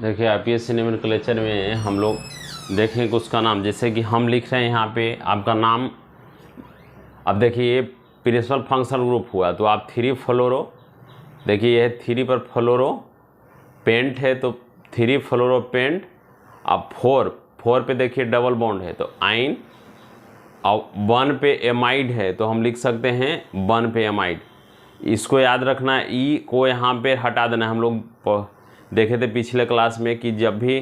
देखिए IPSC nomenclature में हम लोग देखें कि उसका नाम, जैसे कि हम लिख रहे हैं यहाँ पे आपका नाम। अब देखिए ये प्रिंसिपल फंक्शनल ग्रुप हुआ तो आप 3 फ्लोरो, देखिए यह 3 पर फ्लोरो पेंट है तो 3 फ्लोरो पेंट। अब 4 पे देखिए डबल बॉन्ड है तो आइन, और 1 पे एमाइड है तो हम लिख सकते हैं 1 पे एमाइड। इसको याद रखना है, ई को यहाँ पे हटा देना। हम लोग देखे थे पिछले क्लास में कि जब भी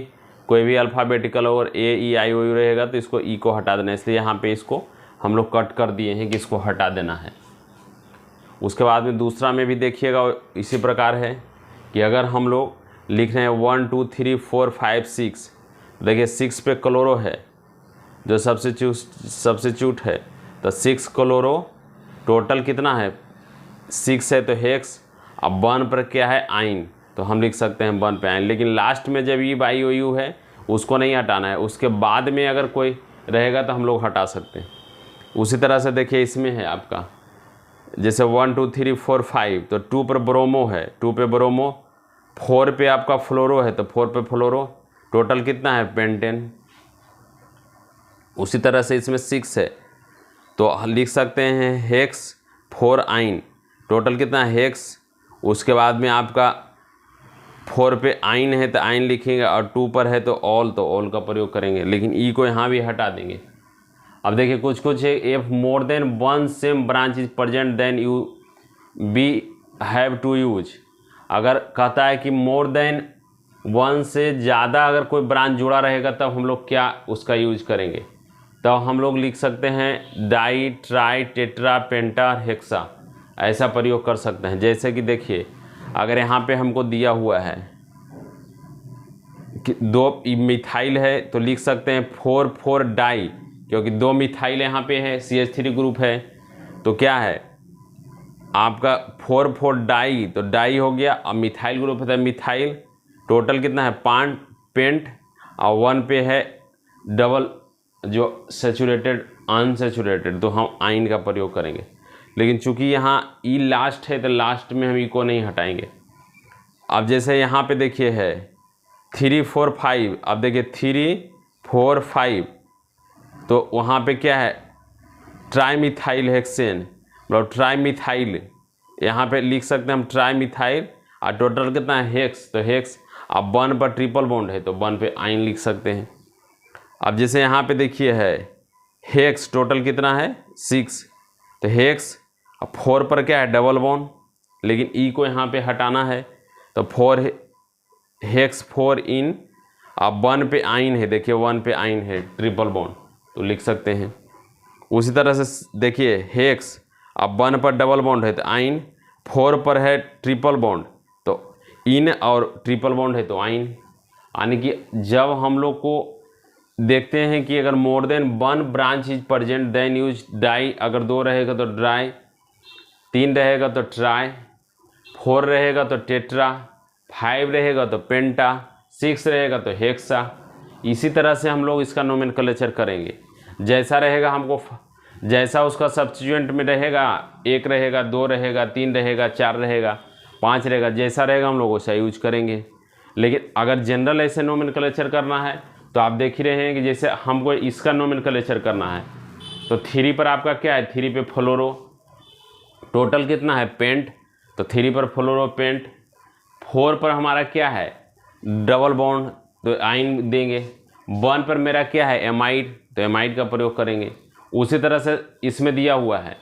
कोई भी अल्फ़ाबेटिकल और ए ई आई ओ यू रहेगा तो इसको ई को हटा देना, इसलिए यहाँ पे इसको हम लोग कट कर दिए हैं कि इसको हटा देना है। उसके बाद में दूसरा में भी देखिएगा इसी प्रकार है कि अगर हम लोग लिख रहे हैं 1 2 3 4 5 6, देखिए 6 पे क्लोरो है जो सब्स्टिट्यूट है तो 6 क्लोरो, टोटल कितना है 6 है तो हेक्स। अब 1 पर क्या है आइन, तो हम लिख सकते हैं 1 पे आइन। लेकिन लास्ट में जब ई बाई ओ यू है उसको नहीं हटाना है, उसके बाद में अगर कोई रहेगा तो हम लोग हटा सकते हैं। उसी तरह से देखिए इसमें है आपका जैसे 1 2 3 4 5 तो 2 पर ब्रोमो है, 2 पे ब्रोमो, 4 पे आपका फ्लोरो है तो 4 पे फ्लोरो, टोटल कितना है पेंटेन। उसी तरह से इसमें 6 है तो लिख सकते हैं हेक्स 4 आइन, टोटल कितना है हेक्स। उसके बाद में आपका 4 पे आइन है तो आइन लिखेंगे, और 2 पर है तो ऑल का प्रयोग करेंगे, लेकिन ई को यहाँ भी हटा देंगे। अब देखिए कुछ है, if more than 1 same branch is present then you be have to use. अगर कहता है कि मोर देन 1 से ज़्यादा अगर कोई ब्रांच जुड़ा रहेगा तब हम लोग क्या उसका यूज करेंगे, तो हम लोग लिख सकते हैं डाई ट्राई टेट्रा पेंटा हेक्सा, ऐसा प्रयोग कर सकते हैं। जैसे कि देखिए अगर यहाँ पे हमको दिया हुआ है कि 2 मिथाइल है तो लिख सकते हैं 4 डाई, क्योंकि 2 मिथाइल यहाँ पे है, CH3 ग्रुप है तो क्या है आपका 4 डाई, तो डाई हो गया। अब मिथाइल ग्रुप है तो मिथाइल, टोटल कितना है पेंट, और 1 पे है डबल जो सेचुरेटेड अनसेचुरेटेड, तो हम आइन का प्रयोग करेंगे। लेकिन चूंकि यहाँ ई लास्ट है तो लास्ट में हम ई को नहीं हटाएंगे। अब जैसे यहाँ पे देखिए है 3 4 5, अब देखिए 3 4 5 तो वहाँ पे क्या है ट्राईमिथाइल हेक्सेन, मतलब ट्राईमिथाइल, यहाँ पे लिख सकते हैं हम ट्राईमिथाइल, और टोटल कितना है हेक्स, तो हेक्स। अब 1 पर ट्रिपल बॉन्ड है तो 1 पे आइन लिख सकते हैं। अब जैसे यहाँ पे देखिए है हेक्स, टोटल कितना है 6 तो हेक्स, अब 4 पर क्या है डबल बॉन्ड, लेकिन ई को यहाँ पे हटाना है तो 4 हेक्स 4 इन, अब 1 पे आइन है, देखिए 1 पे आइन है ट्रिपल बॉन्ड तो लिख सकते हैं। उसी तरह से देखिए हेक्स, अब 1 पर डबल बॉन्ड है तो आइन, 4 पर है ट्रिपल बॉन्ड तो इन, और ट्रिपल बॉन्ड है तो आइन। यानी कि जब हम लोग को देखते हैं कि अगर more than 1 branch is present then use di, अगर 2 रहेगा तो ड्राई, 3 रहेगा तो ट्राई, 4 रहेगा तो टेट्रा, 5 रहेगा तो पेंटा, 6 रहेगा तो हेक्सा। इसी तरह से हम लोग इसका नोमेनक्लेचर करेंगे। जैसा रहेगा हमको, जैसा उसका सब्स्टिट्यूएंट में रहेगा, 1 रहेगा 2 रहेगा 3 रहेगा 4 रहेगा 5 रहेगा, जैसा रहेगा हम लोग वैसा यूज करेंगे। लेकिन अगर जनरल ऐसे नोमेनक्लेचर करना है तो आप देख ही रहे हैं कि जैसे हमको इसका नोमेनक्लेचर करना है तो 3 पर आपका क्या है 3 पे फ्लोरो, टोटल कितना है पेंट, तो 3 पर फ्लोरो पेंट, 4 पर हमारा क्या है डबल बॉन्ड तो आइन देंगे, 1 पर मेरा क्या है एमाइड तो एमाइड का प्रयोग करेंगे। उसी तरह से इसमें दिया हुआ है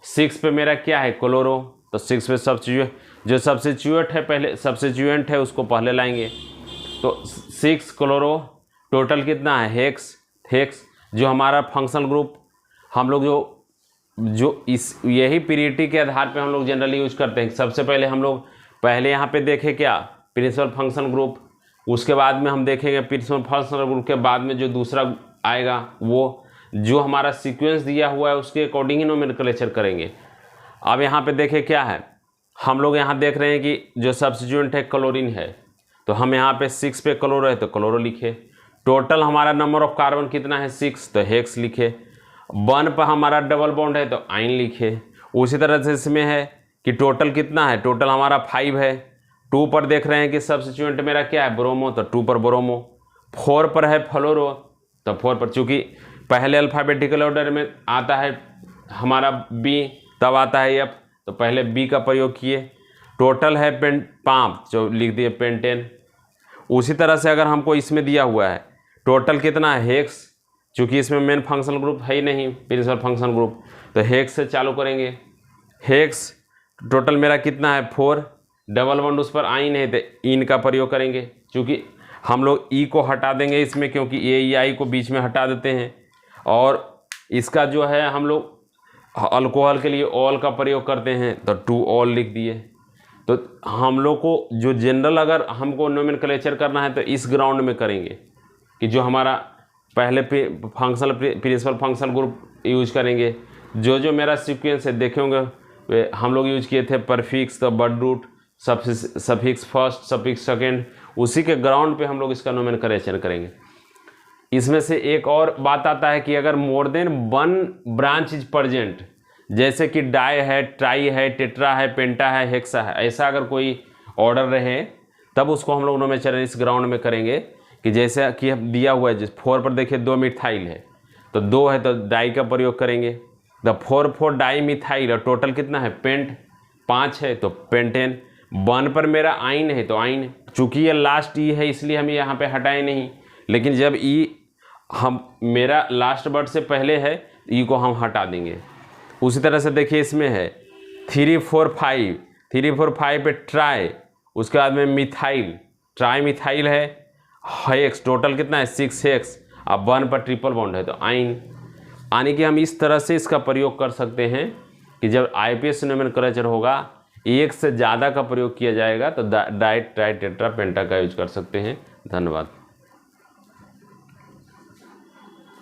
6 पे मेरा क्या है क्लोरो, तो 6 पे जो सब्स्टिट्यूएंट है पहले, सब्स्टिट्यूएंट है उसको पहले लाएंगे तो 6 क्लोरो, टोटल कितना है हेक्स। जो हमारा फंक्शनल ग्रुप हम लोग जो इस यही पीरियडिटी के आधार पे हम लोग जनरली यूज करते हैं। सबसे पहले हम लोग यहाँ पे देखें क्या प्रिंसिपल फंक्शन ग्रुप, उसके बाद में हम देखेंगे प्रिंसिपल फंक्शनल ग्रुप के बाद में जो दूसरा आएगा वो जो हमारा सीक्वेंस दिया हुआ है उसके अकॉर्डिंग ही नोमेनक्लेचर करेंगे। अब यहाँ पे देखें क्या है, हम लोग यहाँ देख रहे हैं कि जो सब्स्टिट्यूएंट है क्लोरीन है तो हम यहाँ पे 6 पे क्लोरो है तो क्लोरो लिखे, टोटल हमारा नंबर ऑफ कार्बन कितना है 6 तो हेक्स लिखे, 1 पर हमारा डबल बॉन्ड है तो आइन लिखे। उसी तरह से इसमें है कि टोटल कितना है, टोटल हमारा 5 है 2 पर देख रहे हैं कि सब्स्टिट्यूएंट मेरा क्या है, ब्रोमो, तो 2 पर ब्रोमो। 4 पर है फ्लोरो, तो 4 पर, चूंकि पहले अल्फ़ाबेटिकल ऑर्डर में आता है हमारा बी, तब आता है एफ, तो पहले बी का प्रयोग किए। टोटल है 5, जो लिख दिए पेंटेन। उसी तरह से अगर हमको इसमें दिया हुआ है टोटल कितना है, हेक्स, चूँकि इसमें मेन फंक्शनल ग्रुप है ही नहीं, प्रिंसिपल फंक्शनल ग्रुप, तो हेक्स से चालू करेंगे। हेक्स टोटल मेरा कितना है 4, डबल बॉन्ड उस पर आइन है तो इन का प्रयोग करेंगे, चूँकि हम लोग ई को हटा देंगे इसमें, क्योंकि ए ई आई को बीच में हटा देते हैं। और इसका जो है हम लोग अल्कोहल के लिए ऑल का प्रयोग करते हैं, तो 2 ऑल लिख दिए। तो हम लोग को जो जनरल अगर हमको नोमेनक्लेचर करना है तो इस ग्राउंड में करेंगे कि जो हमारा पहले functional principal functional group use करेंगे। जो मेरा सीक्वेंस है देखे होंगे, हम लोग यूज किए थे परफिक्स, तो word root, suffix first, suffix second, उसी के ग्राउंड पे हम लोग इसका नोमेनक्लेचर करेंगे। इसमें से एक और बात आता है कि अगर more than 1 branch is present, जैसे कि डाई है, ट्राई है, टेट्रा है, पेंटा है, हेक्सा है, ऐसा अगर कोई ऑर्डर रहे तब उसको हम लोग नोमेनक्लेचर इस ग्राउंड में करेंगे कि जैसे कि दिया हुआ है, जिस 4 पर देखिए 2 मिथाइल है, तो 2 है तो डाई का प्रयोग करेंगे। द 4 डाई मिथाइल, और टोटल कितना है पेंट, 5 है तो पेंटेन। 1 पर मेरा आइन है तो आइन, चूँकि ये लास्ट ई है इसलिए हम यहाँ पे हटाए नहीं, लेकिन जब ई हम मेरा लास्ट वर्ड से पहले है, ई को हम हटा देंगे। उसी तरह से देखिए इसमें है 3 4 5, 3 4 5 पे ट्राई, उसके बाद में मिथाइल, ट्राई मिथाइल है, हेक्स, टोटल कितना है 6 हेक्स, अब 1 पर ट्रिपल बॉन्ड है तो आइन। यानी कि हम इस तरह से इसका प्रयोग कर सकते हैं कि जब आईपीएस नोमेनक्लेचर होगा, एक से ज़्यादा का प्रयोग किया जाएगा तो डाई, ट्राई, टेट्रा, पेंटा का यूज कर सकते हैं। धन्यवाद।